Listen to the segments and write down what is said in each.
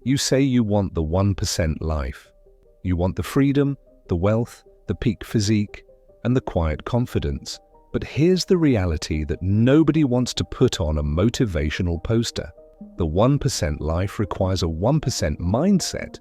You say you want the 1% life. You want the freedom, the wealth, the peak physique, and the quiet confidence. But here's the reality that nobody wants to put on a motivational poster. The 1% life requires a 1% mindset.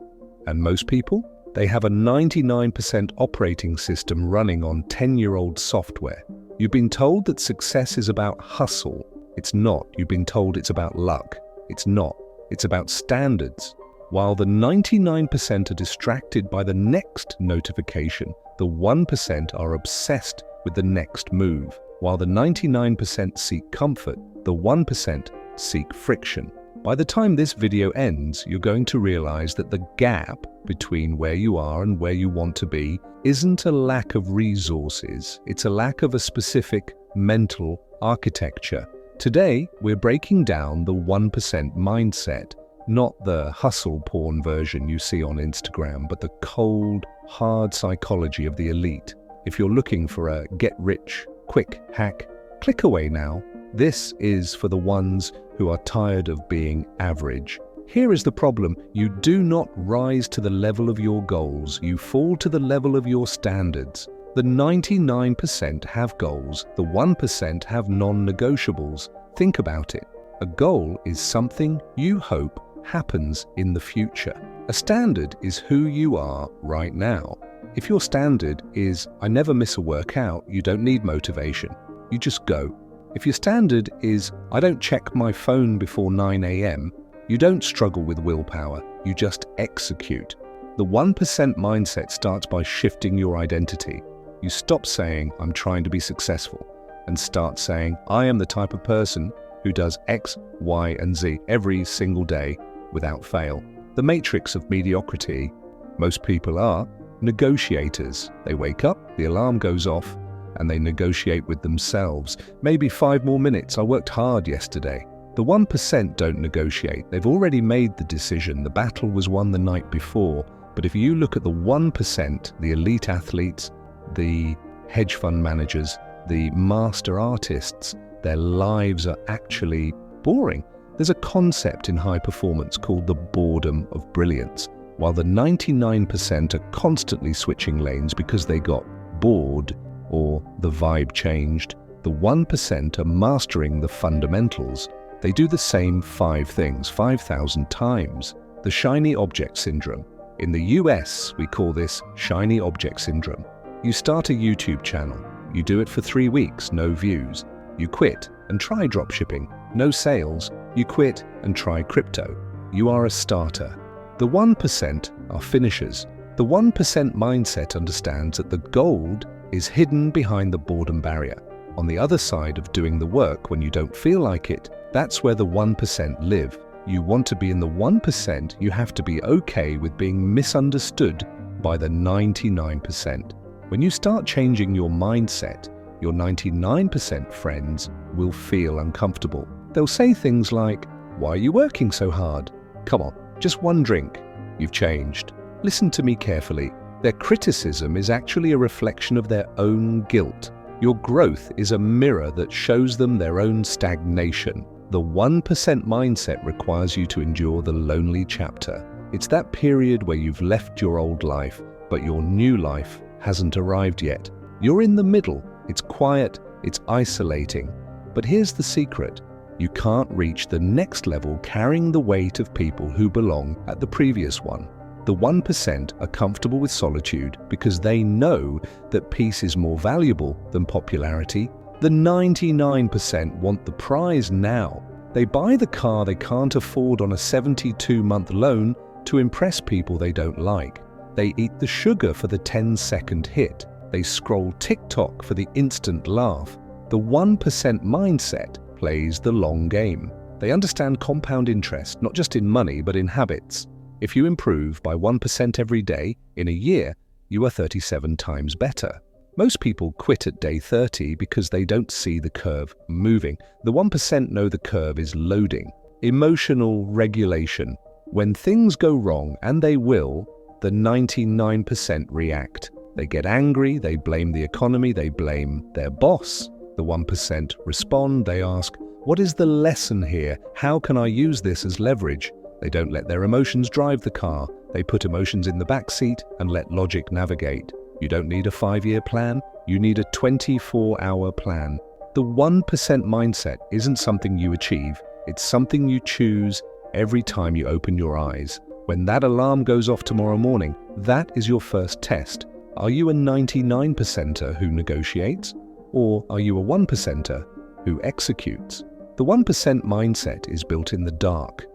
And most people? They have a 99% operating system running on 10-year-old software. You've been told that success is about hustle. It's not. You've been told it's about luck. It's not. It's about standards. While the 99% are distracted by the next notification, the 1% are obsessed with the next move. While the 99% seek comfort, the 1% seek friction. By the time this video ends, you're going to realize that the gap between where you are and where you want to be isn't a lack of resources, it's a lack of a specific mental architecture. Today, we're breaking down the 1% mindset, not the hustle porn version you see on Instagram, but the cold, hard psychology of the elite. If you're looking for a get-rich-quick hack, click away now. This is for the ones who are tired of being average. Here is the problem. You do not rise to the level of your goals. You fall to the level of your standards. The 99% have goals. The 1% have non-negotiables. Think about it. A goal is something you hope happens in the future. A standard is who you are right now. If your standard is, I never miss a workout, you don't need motivation. You just go. If your standard is, I don't check my phone before 9 a.m., you don't struggle with willpower, you just execute. The 1% mindset starts by shifting your identity. You stop saying, I'm trying to be successful, and start saying, I am the type of person who does X, Y, and Z every single day without fail. The matrix of mediocrity, most people are negotiators. They wake up, the alarm goes off, and they negotiate with themselves. Maybe 5 more minutes, I worked hard yesterday. The 1% don't negotiate. They've already made the decision. The battle was won the night before. But if you look at the 1%, the elite athletes, the hedge fund managers, the master artists, their lives are actually boring. There's a concept in high performance called the boredom of brilliance. While the 99% are constantly switching lanes because they got bored or the vibe changed, the 1% are mastering the fundamentals. They do the same 5 things 5,000 times. The shiny object syndrome. In the US, we call this shiny object syndrome. You start a YouTube channel. You do it for 3 weeks, no views. You quit and try dropshipping, no sales. You quit and try crypto. You are a starter. The 1% are finishers. The 1% mindset understands that the gold is hidden behind the boredom barrier. On the other side of doing the work when you don't feel like it, that's where the 1% live. You want to be in the 1%, you have to be okay with being misunderstood by the 99%. When you start changing your mindset, your 99% friends will feel uncomfortable. They'll say things like, why are you working so hard? Come on, just one drink. You've changed. Listen to me carefully. Their criticism is actually a reflection of their own guilt. Your growth is a mirror that shows them their own stagnation. The 1% mindset requires you to endure the lonely chapter. It's that period where you've left your old life, but your new life hasn't arrived yet. You're in the middle. It's quiet, it's isolating. But here's the secret. You can't reach the next level carrying the weight of people who belong at the previous one. The 1% are comfortable with solitude because they know that peace is more valuable than popularity. The 99% want the prize now. They buy the car they can't afford on a 72-month loan to impress people they don't like. They eat the sugar for the 10-second hit. They scroll TikTok for the instant laugh. The 1% mindset plays the long game. They understand compound interest, not just in money, but in habits. If you improve by 1% every day, in a year, you are 37 times better. Most people quit at day 30 because they don't see the curve moving. The 1% know the curve is loading. Emotional regulation. When things go wrong, and they will, the 99% react. They get angry, they blame the economy, they blame their boss. The 1% respond, they ask, what is the lesson here? How can I use this as leverage? They don't let their emotions drive the car. They put emotions in the back seat and let logic navigate. You don't need a 5-year plan. You need a 24-hour plan. The 1% mindset isn't something you achieve. It's something you choose every time you open your eyes. When that alarm goes off tomorrow morning, that is your first test. Are you a 99%er who negotiates? Or are you a 1%er who executes? The 1% mindset is built in the dark.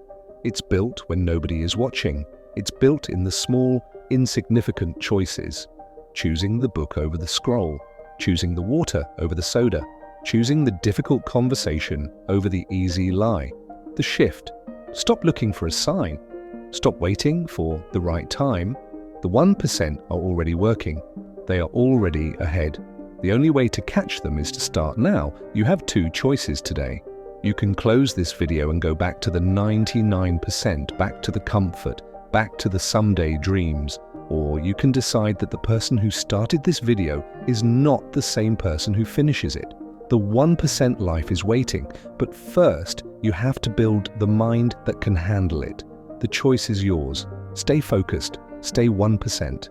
It's built when nobody is watching. It's built in the small, insignificant choices. Choosing the book over the scroll. Choosing the water over the soda. Choosing the difficult conversation over the easy lie. The shift. Stop looking for a sign. Stop waiting for the right time. The 1% are already working. They are already ahead. The only way to catch them is to start now. You have 2 choices today. You can close this video and go back to the 99%, back to the comfort, back to the someday dreams. Or you can decide that the person who started this video is not the same person who finishes it. The 1% life is waiting, but first you have to build the mind that can handle it. The choice is yours. Stay focused. Stay 1%.